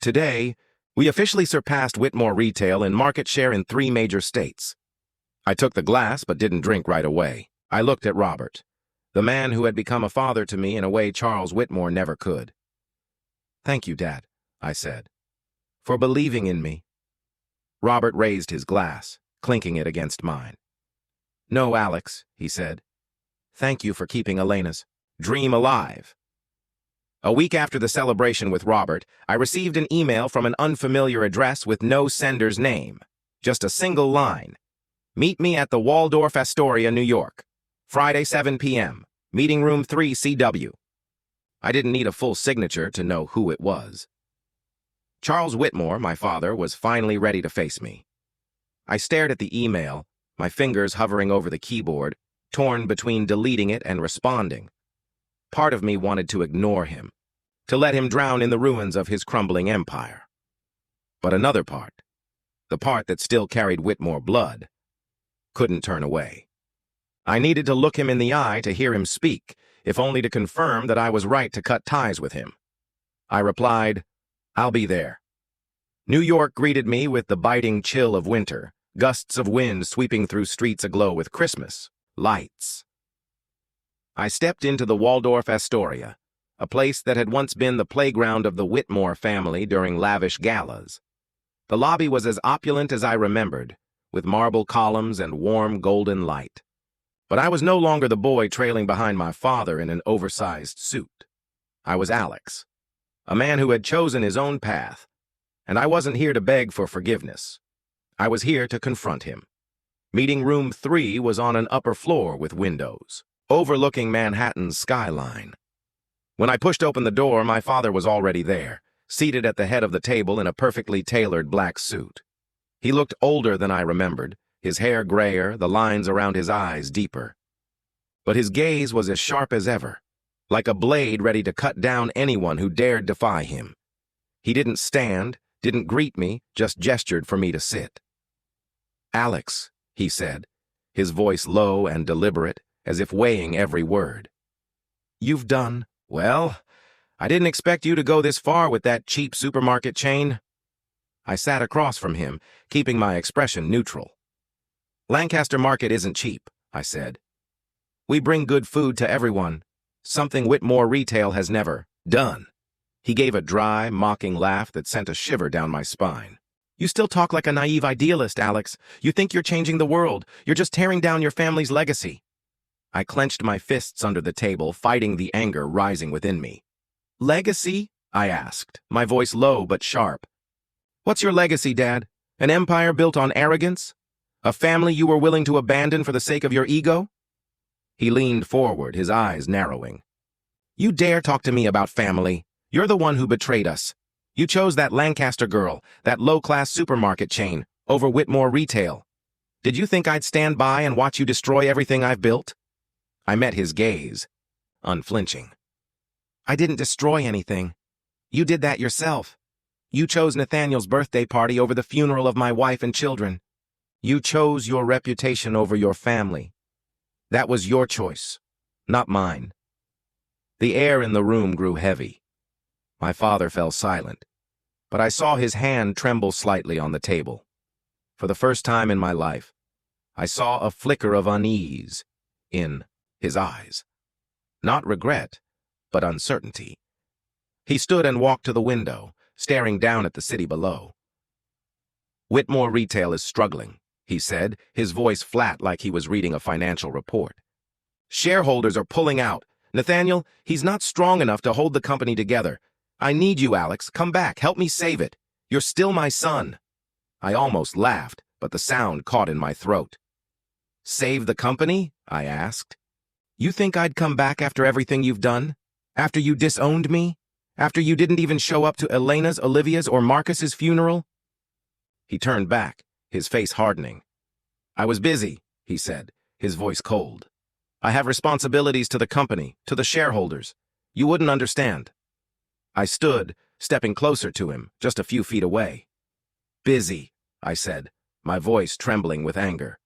"Today, we officially surpassed Whitmore Retail in market share in 3 major states." I took the glass but didn't drink right away. I looked at Robert, the man who had become a father to me in a way Charles Whitmore never could. "Thank you, Dad," I said, "for believing in me." Robert raised his glass, clinking it against mine. "No, Alex," he said. "Thank you for keeping Elena's dream alive." A week after the celebration with Robert, I received an email from an unfamiliar address with no sender's name. Just a single line. "Meet me at the Waldorf Astoria, New York. Friday, 7 p.m. Meeting room 3 CW. I didn't need a full signature to know who it was. Charles Whitmore, my father, was finally ready to face me. I stared at the email, my fingers hovering over the keyboard, torn between deleting it and responding. Part of me wanted to ignore him, to let him drown in the ruins of his crumbling empire. But another part, the part that still carried Whitmore blood, couldn't turn away. I needed to look him in the eye to hear him speak, if only to confirm that I was right to cut ties with him. I replied, "I'll be there." New York greeted me with the biting chill of winter, gusts of wind sweeping through streets aglow with Christmas lights. I stepped into the Waldorf Astoria, a place that had once been the playground of the Whitmore family during lavish galas. The lobby was as opulent as I remembered, with marble columns and warm golden light. But I was no longer the boy trailing behind my father in an oversized suit. I was Alex, a man who had chosen his own path, and I wasn't here to beg for forgiveness. I was here to confront him. Meeting room 3 was on an upper floor with windows, overlooking Manhattan's skyline. When I pushed open the door, my father was already there, seated at the head of the table in a perfectly tailored black suit. He looked older than I remembered, his hair grayer, the lines around his eyes deeper. But his gaze was as sharp as ever, like a blade ready to cut down anyone who dared defy him. He didn't stand, didn't greet me, just gestured for me to sit. "Alex," he said, his voice low and deliberate, as if weighing every word. "You've done well. I didn't expect you to go this far with that cheap supermarket chain." I sat across from him, keeping my expression neutral. "Lancaster Market isn't cheap," I said. "We bring good food to everyone, something Whitmore Retail has never done." He gave a dry, mocking laugh that sent a shiver down my spine. "You still talk like a naive idealist, Alex. You think you're changing the world. You're just tearing down your family's legacy." I clenched my fists under the table, fighting the anger rising within me. "Legacy?" I asked, my voice low but sharp. "What's your legacy, Dad? An empire built on arrogance? A family you were willing to abandon for the sake of your ego?" He leaned forward, his eyes narrowing. "You dare talk to me about family? You're the one who betrayed us. You chose that Lancaster girl, that low-class supermarket chain, over Whitmore Retail. Did you think I'd stand by and watch you destroy everything I've built?" I met his gaze, unflinching. "I didn't destroy anything. You did that yourself. You chose Nathaniel's birthday party over the funeral of my wife and children. You chose your reputation over your family. That was your choice, not mine." The air in the room grew heavy. My father fell silent, but I saw his hand tremble slightly on the table. For the first time in my life, I saw a flicker of unease in his eyes. Not regret, but uncertainty. He stood and walked to the window, staring down at the city below. "Whitmore Retail is struggling," he said, his voice flat like he was reading a financial report. "Shareholders are pulling out. Nathaniel, he's not strong enough to hold the company together. I need you, Alex. Come back. Help me save it. You're still my son." I almost laughed, but the sound caught in my throat. "Save the company?" I asked. "You think I'd come back after everything you've done? After you disowned me? After you didn't even show up to Elena's, Olivia's, or Marcus's funeral?" He turned back, his face hardening. "I was busy," he said, his voice cold. "I have responsibilities to the company, to the shareholders. You wouldn't understand." I stood, stepping closer to him, just a few feet away. "Busy," I said, my voice trembling with anger.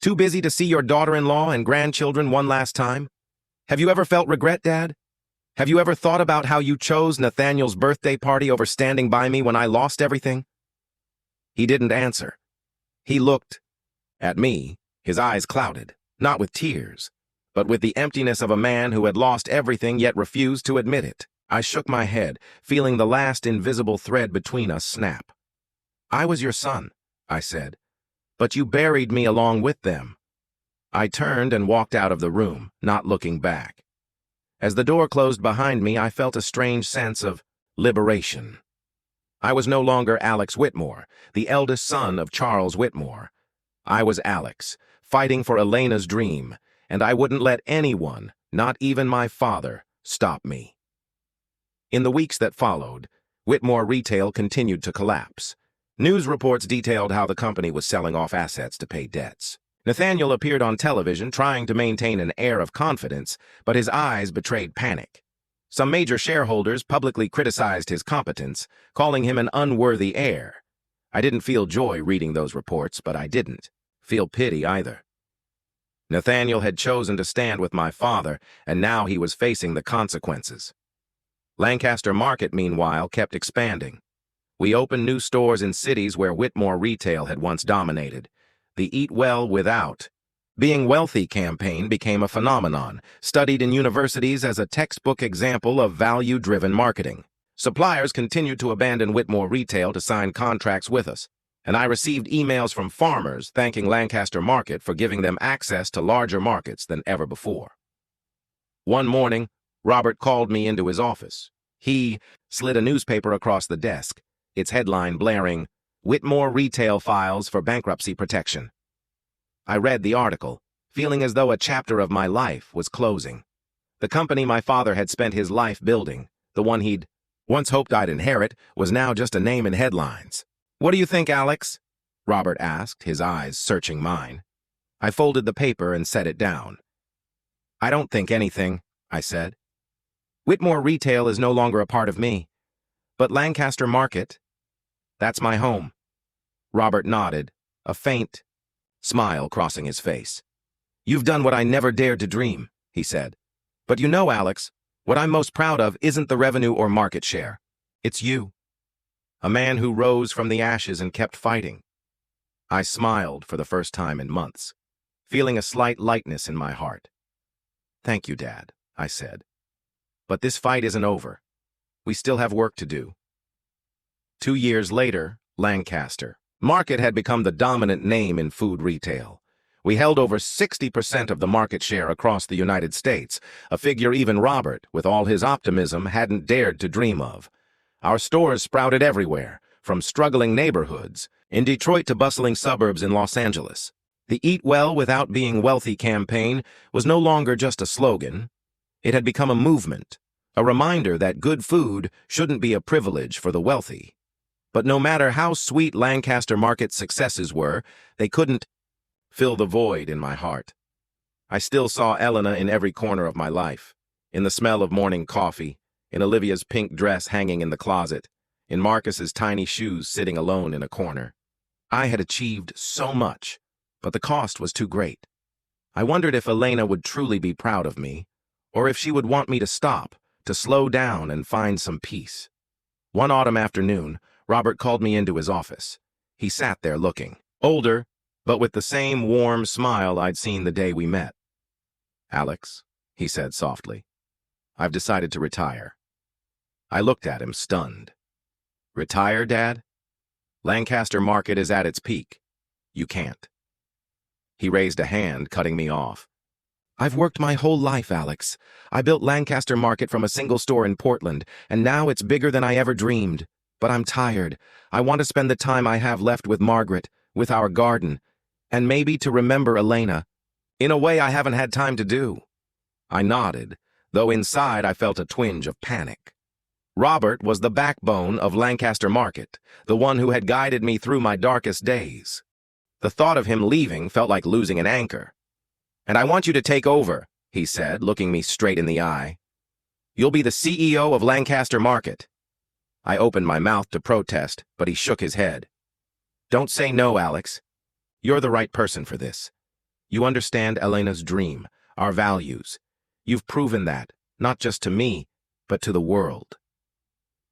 "Too busy to see your daughter-in-law and grandchildren one last time? Have you ever felt regret, Dad? Have you ever thought about how you chose Nathaniel's birthday party over standing by me when I lost everything?" He didn't answer. He looked at me, his eyes clouded, not with tears, but with the emptiness of a man who had lost everything yet refused to admit it. I shook my head, feeling the last invisible thread between us snap. "I was your son," I said, "but you buried me along with them." I turned and walked out of the room, not looking back. As the door closed behind me, I felt a strange sense of liberation. I was no longer Alex Whitmore, the eldest son of Charles Whitmore. I was Alex, fighting for Elena's dream, and I wouldn't let anyone, not even my father, stop me. In the weeks that followed, Whitmore Retail continued to collapse. News reports detailed how the company was selling off assets to pay debts. Nathaniel appeared on television trying to maintain an air of confidence, but his eyes betrayed panic. Some major shareholders publicly criticized his competence, calling him an unworthy heir. I didn't feel joy reading those reports, but I didn't feel pity either. Nathaniel had chosen to stand with my father, and now he was facing the consequences. Lancaster Market, meanwhile, kept expanding. We opened new stores in cities where Whitmore Retail had once dominated. The Eat Well Without Being Wealthy campaign became a phenomenon, studied in universities as a textbook example of value-driven marketing. Suppliers continued to abandon Whitmore Retail to sign contracts with us, and I received emails from farmers thanking Lancaster Market for giving them access to larger markets than ever before. One morning, Robert called me into his office. He slid a newspaper across the desk, its headline blaring, "Whitmore Retail Files for Bankruptcy Protection." I read the article, feeling as though a chapter of my life was closing. The company my father had spent his life building, the one he'd once hoped I'd inherit, was now just a name in headlines. "What do you think, Alex?" Robert asked, his eyes searching mine. I folded the paper and set it down. "I don't think anything," I said. "Whitmore Retail is no longer a part of me. But Lancaster Market, that's my home." Robert nodded, a faint smile crossing his face. "You've done what I never dared to dream," he said. "But you know, Alex, what I'm most proud of isn't the revenue or market share. It's you. A man who rose from the ashes and kept fighting." I smiled for the first time in months, feeling a slight lightness in my heart. "Thank you, Dad," I said. "But this fight isn't over. We still have work to do." 2 years later, Lancaster Market had become the dominant name in food retail. We held over 60% of the market share across the United States, a figure even Robert, with all his optimism, hadn't dared to dream of. Our stores sprouted everywhere, from struggling neighborhoods in Detroit to bustling suburbs in Los Angeles. The Eat Well Without Being Wealthy campaign was no longer just a slogan. It had become a movement, a reminder that good food shouldn't be a privilege for the wealthy. But no matter how sweet Lancaster Market's successes were, they couldn't fill the void in my heart. I still saw Elena in every corner of my life, in the smell of morning coffee, in Olivia's pink dress hanging in the closet, in Marcus's tiny shoes sitting alone in a corner. I had achieved so much, but the cost was too great. I wondered if Elena would truly be proud of me, or if she would want me to stop, to slow down and find some peace. One autumn afternoon, Robert called me into his office. He sat there looking older, but with the same warm smile I'd seen the day we met. "Alex," he said softly, "I've decided to retire." I looked at him, stunned. "Retire, Dad? Lancaster Market is at its peak. You can't." He raised a hand, cutting me off. "I've worked my whole life, Alex. I built Lancaster Market from a single store in Portland, and now it's bigger than I ever dreamed. But I'm tired. I want to spend the time I have left with Margaret, with our garden, and maybe to remember Elena, in a way I haven't had time to do." I nodded, though inside I felt a twinge of panic. Robert was the backbone of Lancaster Market, the one who had guided me through my darkest days. The thought of him leaving felt like losing an anchor. "And I want you to take over," he said, looking me straight in the eye. "You'll be the CEO of Lancaster Market." I opened my mouth to protest, but he shook his head. "Don't say no, Alex. You're the right person for this. You understand Elena's dream, our values. You've proven that, not just to me, but to the world."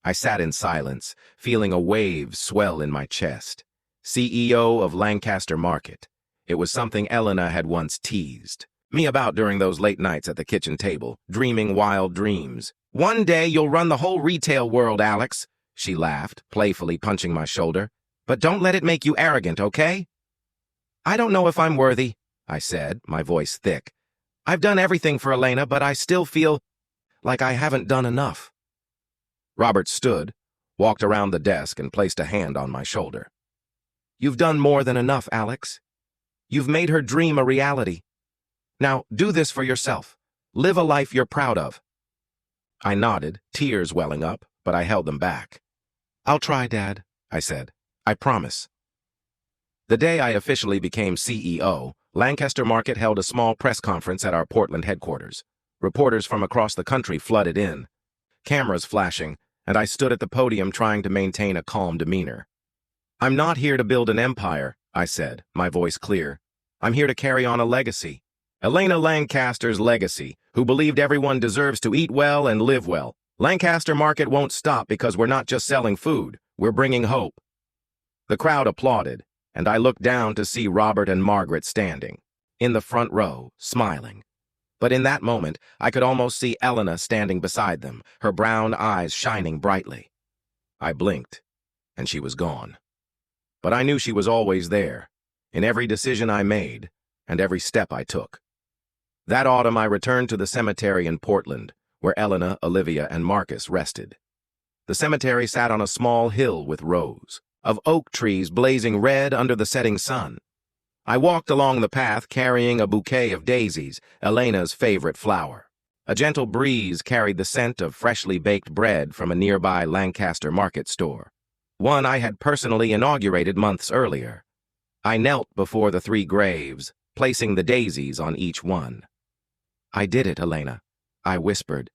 I sat in silence, feeling a wave swell in my chest. CEO of Lancaster Market. It was something Elena had once teased me about during those late nights at the kitchen table, dreaming wild dreams. "One day you'll run the whole retail world, Alex," she laughed, playfully punching my shoulder. "But don't let it make you arrogant, okay?" "I don't know if I'm worthy," I said, my voice thick. "I've done everything for Elena, but I still feel like I haven't done enough." Robert stood, walked around the desk, and placed a hand on my shoulder. "You've done more than enough, Alex. You've made her dream a reality. Now, do this for yourself. Live a life you're proud of." I nodded, tears welling up, but I held them back. "I'll try, Dad," I said. "I promise." The day I officially became CEO, Lancaster Market held a small press conference at our Portland headquarters. Reporters from across the country flooded in, cameras flashing, and I stood at the podium trying to maintain a calm demeanor. "I'm not here to build an empire," I said, my voice clear. "I'm here to carry on a legacy. Elena Lancaster's legacy, who believed everyone deserves to eat well and live well. Lancaster Market won't stop because we're not just selling food, we're bringing hope." The crowd applauded, and I looked down to see Robert and Margaret standing, in the front row, smiling. But in that moment, I could almost see Elena standing beside them, her brown eyes shining brightly. I blinked, and she was gone. But I knew she was always there, in every decision I made, and every step I took. That autumn, I returned to the cemetery in Portland, where Elena, Olivia, and Marcus rested. The cemetery sat on a small hill with rows of oak trees blazing red under the setting sun. I walked along the path carrying a bouquet of daisies, Elena's favorite flower. A gentle breeze carried the scent of freshly baked bread from a nearby Lancaster market store, one I had personally inaugurated months earlier. I knelt before the 3 graves, placing the daisies on each one. "I did it, Elena," I whispered,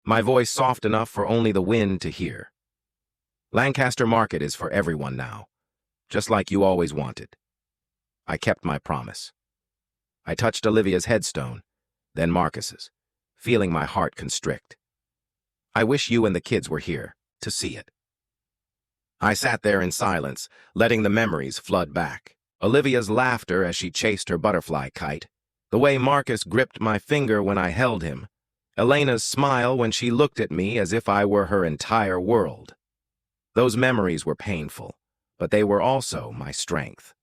my voice soft enough for only the wind to hear. "Lancaster Market is for everyone now, just like you always wanted." I kept my promise. I touched Olivia's headstone, then Marcus's, feeling my heart constrict. "I wish you and the kids were here to see it." I sat there in silence, letting the memories flood back. Olivia's laughter as she chased her butterfly kite, the way Marcus gripped my finger when I held him, Elena's smile when she looked at me as if I were her entire world. Those memories were painful, but they were also my strength.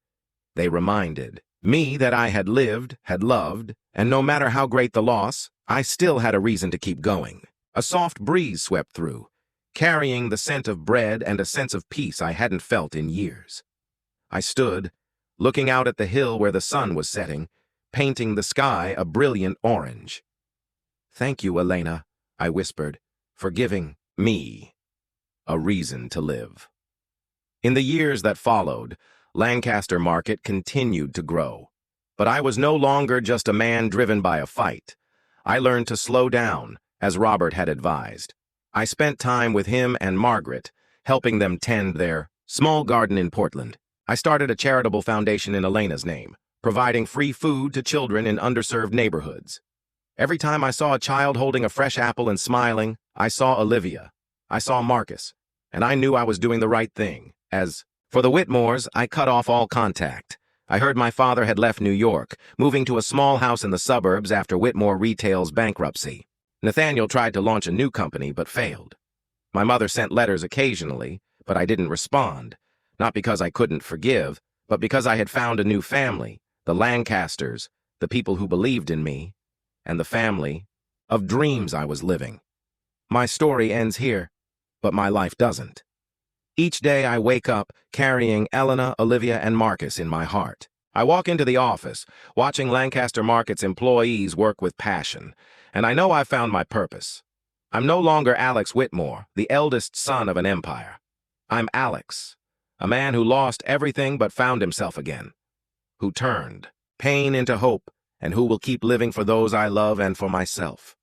They reminded me that I had lived, had loved, and no matter how great the loss, I still had a reason to keep going. A soft breeze swept through, carrying the scent of bread and a sense of peace I hadn't felt in years. I stood, looking out at the hill where the sun was setting, painting the sky a brilliant orange. "Thank you, Elena," I whispered, "for giving me a reason to live." In the years that followed, Lancaster Market continued to grow. But I was no longer just a man driven by a fight. I learned to slow down, as Robert had advised. I spent time with him and Margaret, helping them tend their small garden in Portland. I started a charitable foundation in Elena's name, providing free food to children in underserved neighborhoods. Every time I saw a child holding a fresh apple and smiling, I saw Olivia. I saw Marcus, and I knew I was doing the right thing. As for the Whitmores, I cut off all contact. I heard my father had left New York, moving to a small house in the suburbs after Whitmore Retail's bankruptcy. Nathaniel tried to launch a new company, but failed. My mother sent letters occasionally, but I didn't respond. Not because I couldn't forgive, but because I had found a new family, the Lancasters, the people who believed in me, and the family of dreams I was living. My story ends here, but my life doesn't. Each day I wake up carrying Elena, Olivia, and Marcus in my heart. I walk into the office, watching Lancaster Market's employees work with passion, and I know I've found my purpose. I'm no longer Alex Whitmore, the eldest son of an empire. I'm Alex, a man who lost everything but found himself again, who turned pain into hope, and who will keep living for those I love and for myself.